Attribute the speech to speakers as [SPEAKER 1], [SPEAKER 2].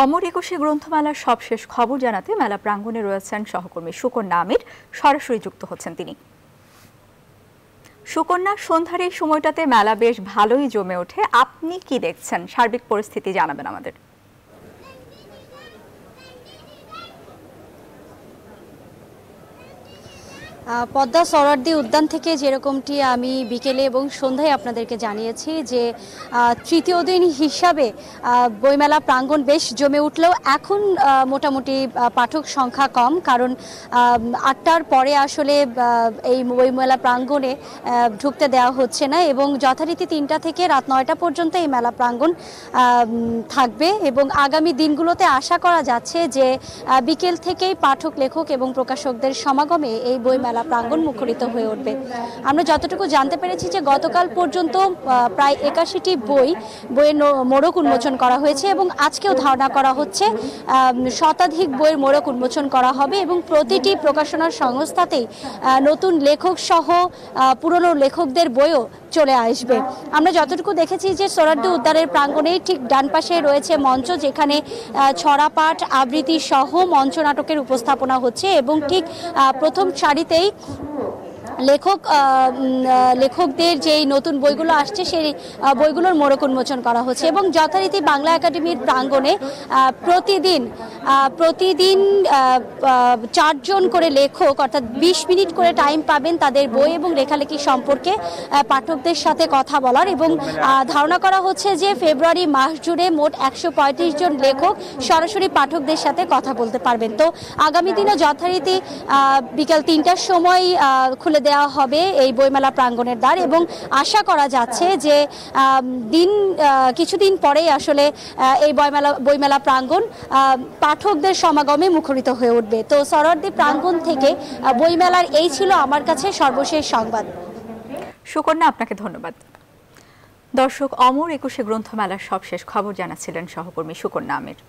[SPEAKER 1] অমর একুশে গ্রন্থমেলার সবশেষ খবর জানাতে মেলা প্রাঙ্গণে রয়েছেন সহকর্মী সুকন্যা আমির। সরাসরি যুক্ত হচ্ছেন তিনি। সুকন্যা, সন্ধ্যার এই সময়টাতে মেলা বেশ ভালোই জমে ওঠে। আপনি কি দেখছেন? সার্বিক পরিস্থিতি জানাবেন আমাদের।
[SPEAKER 2] পদ্মা সোহরাওয়ার্দী উদ্যান থেকে যেরকমটি আমি বিকেলে এবং সন্ধ্যায় আপনাদেরকে জানিয়েছি যে তৃতীয় দিন হিসাবে বইমেলা প্রাঙ্গণ বেশ জমে উঠলেও এখন মোটামুটি পাঠক সংখ্যা কম, কারণ ৮টার পরে আসলে এই বইমেলা প্রাঙ্গণে ঢুকতে দেওয়া হচ্ছে না এবং যথারীতি ৩টা থেকে রাত ৯টা পর্যন্ত এই মেলা প্রাঙ্গণ থাকবে এবং আগামী দিনগুলোতে আশা করা যাচ্ছে যে বিকেল থেকেই পাঠক, লেখক এবং প্রকাশকদের সমাগমে এই বইমেলা প্রাঙ্গণ মুখরিত হয়ে উঠবে। আমরা যতটুকু জানতে পেরেছি যে গতকাল পর্যন্ত প্রায় ৮১টি বইয়ের মোড়ক উন্মোচন করা হয়েছে এবং আজকেও ধারণা করা হচ্ছে শতাধিক বইয়ের মোড়ক উন্মোচন করা হবে এবং প্রতিটি প্রকাশনা সংস্থাতেই নতুন লেখক সহ পুরনো লেখকদের বইও চলে আসবে। আমরা যতটুকু দেখেছি যে সোহরাওয়ার্দী উদ্যানের প্রাঙ্গণেই ঠিক ডান পাশে রয়েছে মঞ্চ, যেখানে ছড়াপাঠ, আবৃত্তি সহ মঞ্চ নাটকের উপস্থাপনা হচ্ছে এবং ঠিক প্রথম সারিতেই লেখকদের যেই নতুন বইগুলো আসছে সেই বইগুলোর মোড়ক উন্মোচন করা হচ্ছে এবং যথারীতি বাংলা একাডেমির প্রাঙ্গণে প্রতিদিন ৪ জন করে লেখক অর্থাৎ ২০ মিনিট করে টাইম পাবেন তাদের বই এবং লেখালেখি সম্পর্কে পাঠকদের সাথে কথা বলার এবং ধারণা করা হচ্ছে যে ফেব্রুয়ারি মাস জুড়ে মোট ১৩৫ জন লেখক সরাসরি পাঠকদের সাথে কথা বলতে পারবেন। তো আগামী দিনে যথারীতি বিকাল ৩টার সময় খুলে দেওয়া হবে এই বইমেলা প্রাঙ্গণের দ্বার এবং আশা করা যাচ্ছে যে কিছুদিন পরেই আসলে এই বইমেলা প্রাঙ্গণ পাঠকদের সমাগমে মুখরিত হয়ে উঠবে। তো সোহরাওয়ার্দী প্রাঙ্গণ থেকে বইমেলার এই ছিল আমার কাছে সর্বশেষ সংবাদ।
[SPEAKER 1] সুকন্যা, আপনাকে ধন্যবাদ। দর্শক, অমর একুশে গ্রন্থমেলার সবশেষ খবর জানাচ্ছিলেন সহকর্মী সুকন্যা আমির।